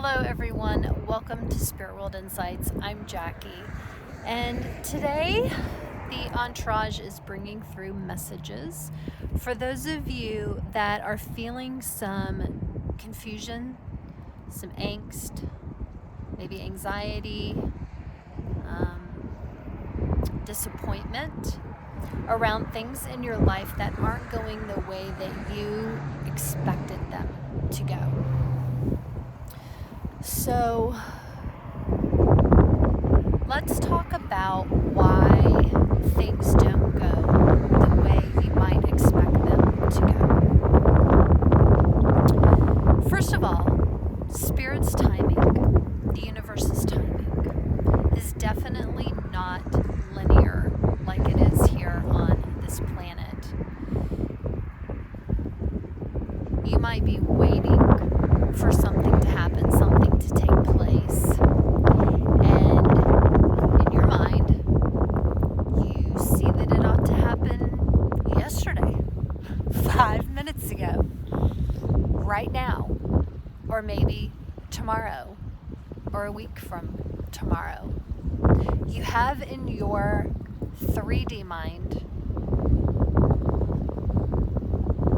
Hello everyone, welcome to Spirit World Insights. I'm Jackie, and today the Entourage is bringing through messages for those of you that are feeling some confusion, some angst, maybe anxiety, disappointment around things in your life that aren't going the way that you expected them to go. So let's talk about why things don't go the way you might expect them to go. First of all, Spirit's timing, the universe's timing, is definitely not linear like it is here on this planet. You might be waiting for something to happen, something to take place, and in your mind, you see that it ought to happen yesterday, 5 minutes ago, right now, or maybe tomorrow, or a week from tomorrow. You have in your 3D mind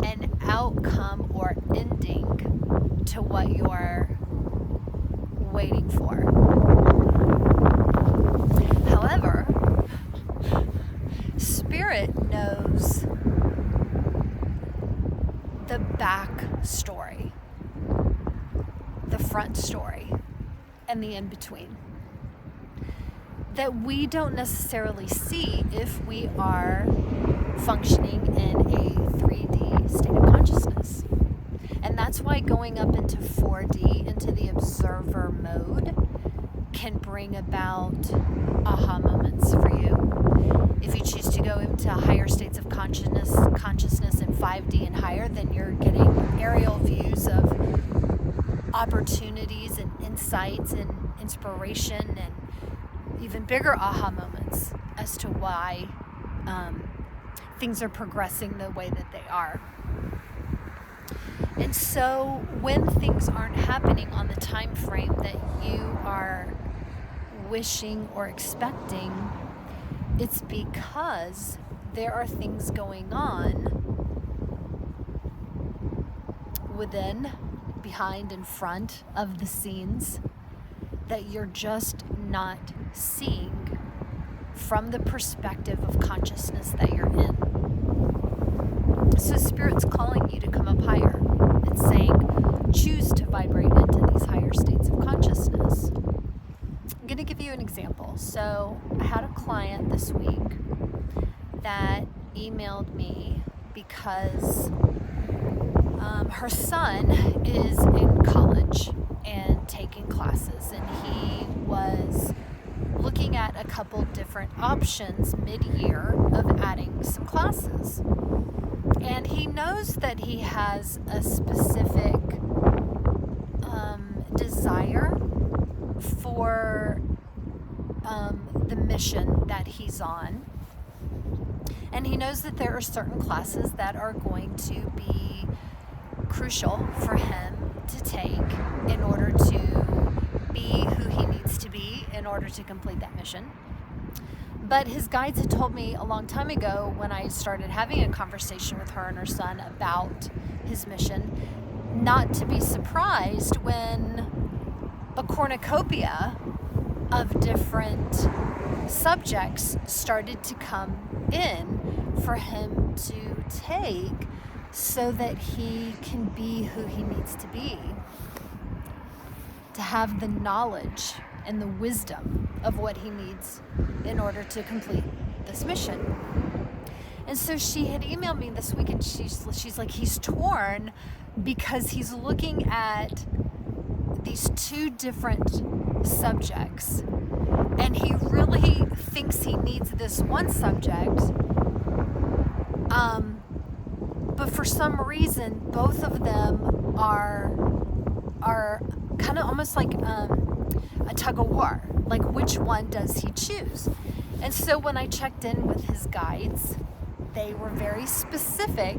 an outcome or ending to what you're waiting for. However, Spirit knows the back story, the front story, and the in-between that we don't necessarily see if we are functioning in a 3D state of consciousness. And that's why going up into 4D, into the observer mode, can bring about aha moments for you. If you choose to go into higher states of consciousness in 5D and higher, then you're getting aerial views of opportunities and insights and inspiration and even bigger aha moments as to why things are progressing the way that they are. And so when things aren't happening on the time frame that you are wishing or expecting, it's because there are things going on within, behind, in front of the scenes that you're just not seeing from the perspective of consciousness that you're in. So Spirit's calling you to come up higher. It's saying, choose to vibrate into these higher states of consciousness. I'm going to give you an example. So I had a client this week that emailed me because her son is in college and taking classes, and he was looking at a couple different options mid-year of adding some classes. And he knows that he has a specific desire for the mission that he's on. And he knows that there are certain classes that are going to be crucial for him to take in order to be who he needs to be in order to complete that mission. But his guides had told me a long time ago, when I started having a conversation with her and her son about his mission, not to be surprised when a cornucopia of different subjects started to come in for him to take so that he can be who he needs to be, to have the knowledge and the wisdom of what he needs in order to complete this mission. And so she had emailed me this week, and she's like, he's torn because he's looking at these two different subjects, and he really thinks he needs this one subject, but for some reason both of them are kind of almost like a tug of war. Like, which one does he choose? And so when I checked in with his guides, they were very specific,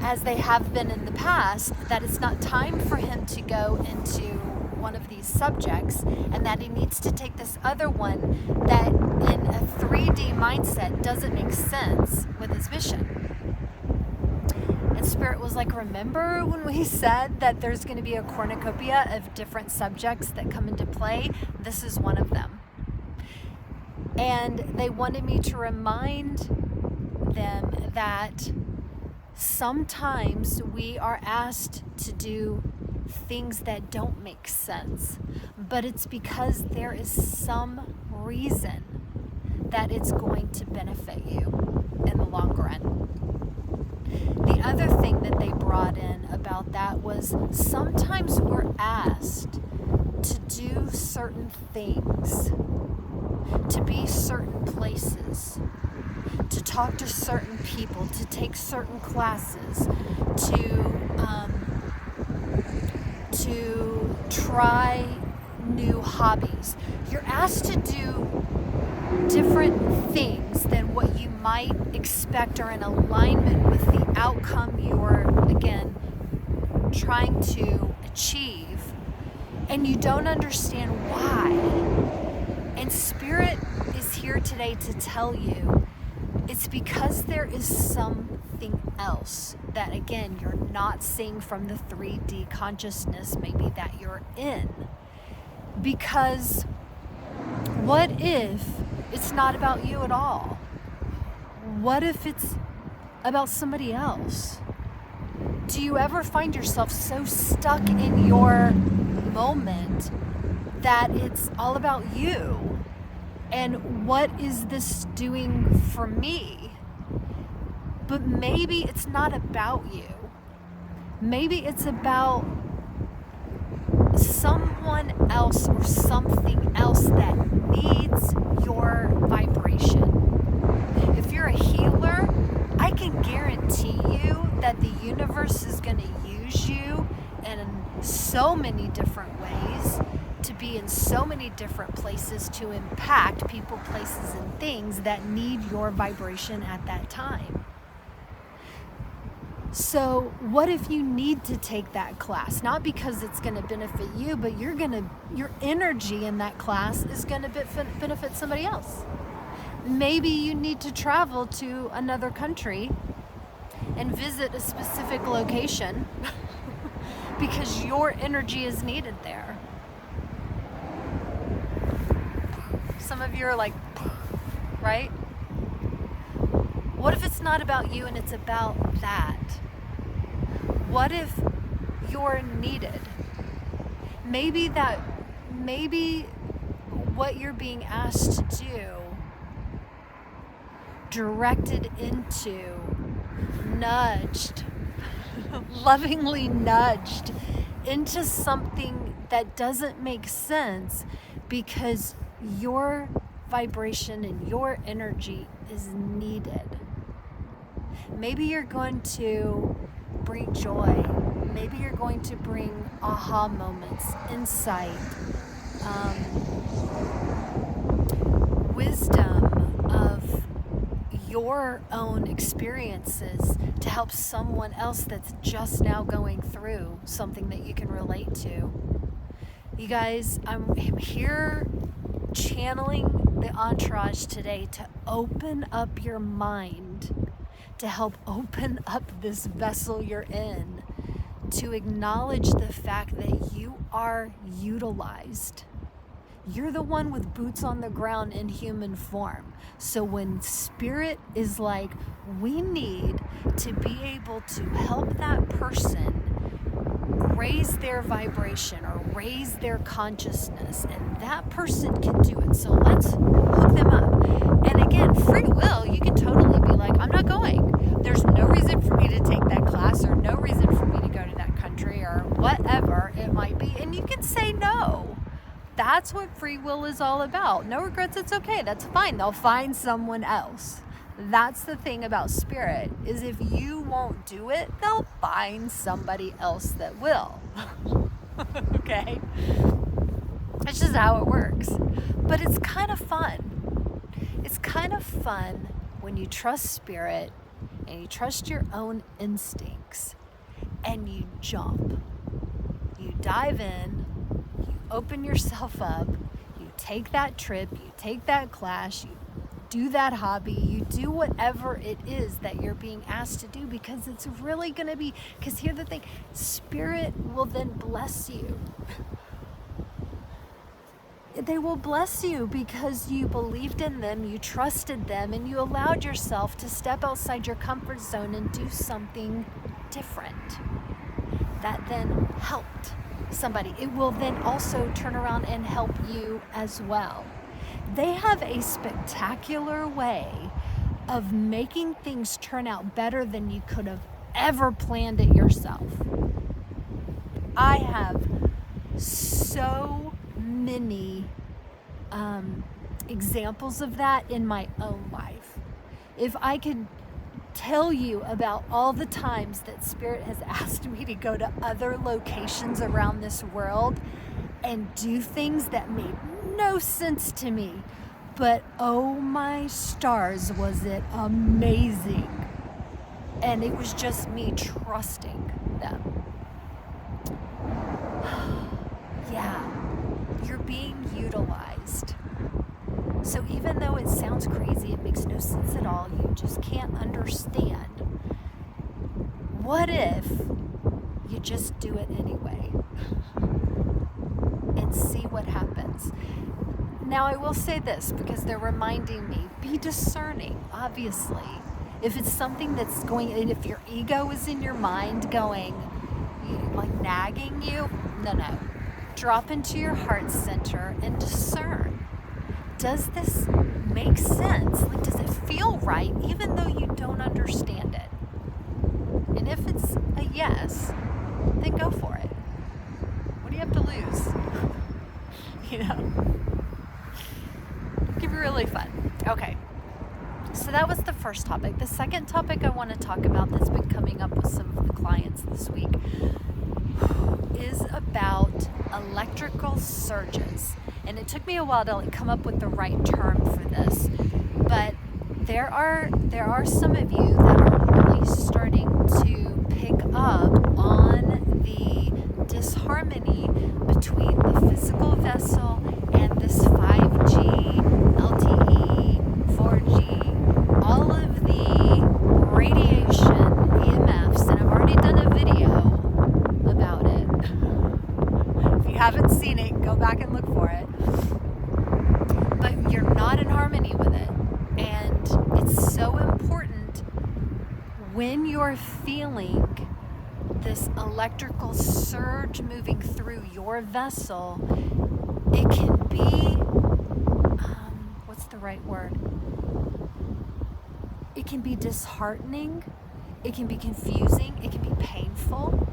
as they have been in the past, that it's not time for him to go into one of these subjects, and that he needs to take this other one that in a 3D mindset doesn't make sense with his mission. And Spirit was like, remember when we said that there's going to be a cornucopia of different subjects that come into play? This is one of them. And they wanted me to remind them that sometimes we are asked to do things that don't make sense, but it's because there is some reason that it's going to benefit you in the long run. The other thing that they brought in about that was sometimes we're asked to do certain things, to be certain places, to talk to certain people, to take certain classes, to try new hobbies. You're asked to do different things than what you might expect or in alignment with the outcome you're, again, trying to achieve, and you don't understand why. And Spirit is here today to tell you it's because there is something else that, again, you're not seeing from the 3D consciousness maybe that you're in. Because what if it's not about you at all? What if it's about somebody else? Do you ever find yourself so stuck in your moment that it's all about you? And what is this doing for me? But maybe it's not about you. Maybe it's about someone else or something else that needs your vibration. If you're a healer, I can guarantee you that the universe is going to use you in so many different ways to be in so many different places to impact people, places, and things that need your vibration at that time. So what if you need to take that class? Not because it's going to benefit you, but your energy in that class is going to benefit somebody else. Maybe you need to travel to another country and visit a specific location because your energy is needed there. Some of you are like, right? What if it's not about you and it's about that? What if you're needed? Maybe what you're being asked to do, directed into, nudged, lovingly nudged into something that doesn't make sense because your vibration and your energy is needed. Maybe you're going to bring joy. Maybe you're going to bring aha moments, insight, wisdom of your own experiences to help someone else that's just now going through something that you can relate to. You guys, I'm here channeling the Entourage today to open up your mind, to help open up this vessel you're in, to acknowledge the fact that you are utilized. You're the one with boots on the ground in human form. So when Spirit is like, we need to be able to help that person raise their vibration or raise their consciousness, and that person can do it. So let's hook them up. And again, free will, you can totally be like, I'm not going. There's no reason for me to take that class or no reason for me to go to that country or whatever it might be. And you can say no. That's what free will is all about. No regrets, it's okay. That's fine. They'll find someone else. That's the thing about Spirit, is if you won't do it, they'll find somebody else that will. Okay? It's just how it works. But it's kind of fun. It's kind of fun when you trust Spirit and you trust your own instincts and you jump. You dive in, you open yourself up, you take that trip, you take that class, you do that hobby, you do whatever it is that you're being asked to do, because it's really going to be, because here's the thing, Spirit will then bless you. They will bless you because you believed in them, you trusted them, and you allowed yourself to step outside your comfort zone and do something different that then helped somebody. It will then also turn around and help you as well. They have a spectacular way of making things turn out better than you could have ever planned it yourself. I have so many examples of that in my own life. If I could tell you about all the times that Spirit has asked me to go to other locations around this world and do things that made no sense to me, but oh my stars, was it amazing. And it was just me trusting them. Yeah, you're being utilized. So even though it sounds crazy, it makes no sense at all, you just can't understand. What if you just do it anyway and see what happens? Now I will say this, because they're reminding me, be discerning, obviously. If it's something that's going, and if your ego is in your mind going, like nagging you, no. Drop into your heart center and discern. Does this make sense? Like, does it feel right, even though you don't understand it? And if it's a yes, then go for it. What do you have to lose? It can be really fun. Okay. So that was the first topic. The second topic I want to talk about that's been coming up with some of the clients this week is about electrical surges. And it took me a while to come up with the right term for this, but there are some of you that are really starting to pick up on the disharmony between the physical vessel and this 5G, LTE, 4G, all of the radiation, EMFs, and I've already done a video about it. If you haven't seen it, go back and look for it. But you're not in harmony with it. And it's so important when you're feeling this electrical surge moving through your vessel, it can be, what's the right word? It can be disheartening, it can be confusing, it can be painful.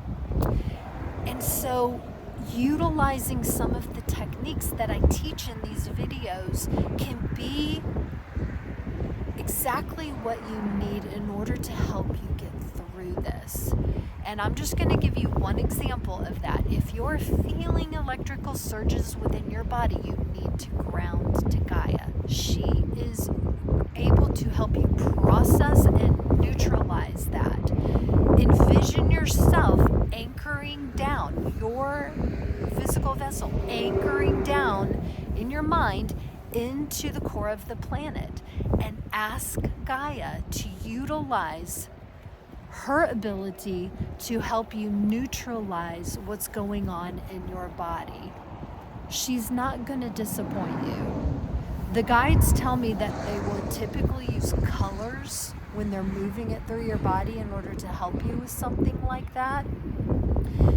And so utilizing some of the techniques that I teach in these videos can be exactly what you need in order to help you get through this. And I'm just going to give you one example of that. If you're feeling electrical surges within your body, you need to ground to Gaia. She is able to help you process and neutralize that. Envision yourself anchoring down your physical vessel, anchoring down in your mind into the core of the planet, and ask Gaia to utilize her ability to help you neutralize what's going on in your body. She's not going to disappoint you. The guides tell me that they will typically use colors when they're moving it through your body in order to help you with something like that.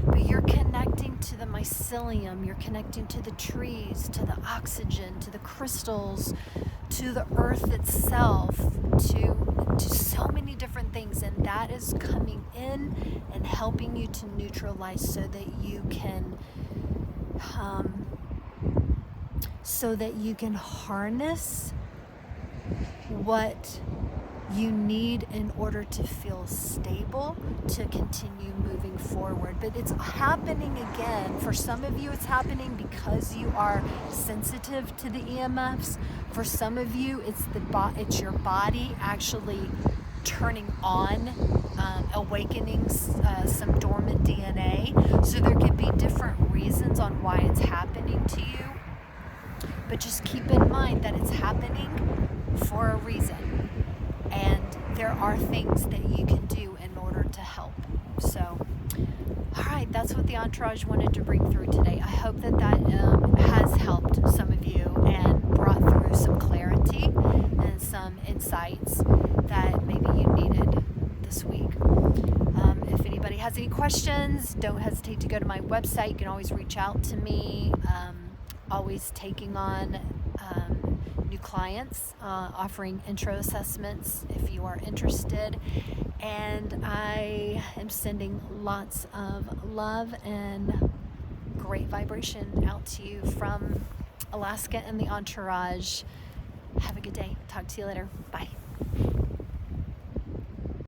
But you're connecting to the mycelium, you're connecting to the trees, to the oxygen, to the crystals, to the earth itself, to so many different things, and that is coming in and helping you to neutralize so that you can harness what you need in order to feel stable to continue moving forward. But it's happening again. For some of you, it's happening because you are sensitive to the EMFs. For some of you, it's your body actually turning on, awakening some dormant DNA. So there could be different reasons on why it's happening But just keep in mind that it's happening for a reason. And there are things that you can do in order to help. So, all right, that's what the Entourage wanted to bring through today. I hope that has helped some of you and brought through some clarity and some insights that maybe you needed this week. If anybody has any questions, don't hesitate to go to my website. You can always reach out to me. Always taking on new clients, offering intro assessments if you are interested. And I am sending lots of love and great vibration out to you from Alaska and the Entourage. Have a good day. Talk to you later. Bye.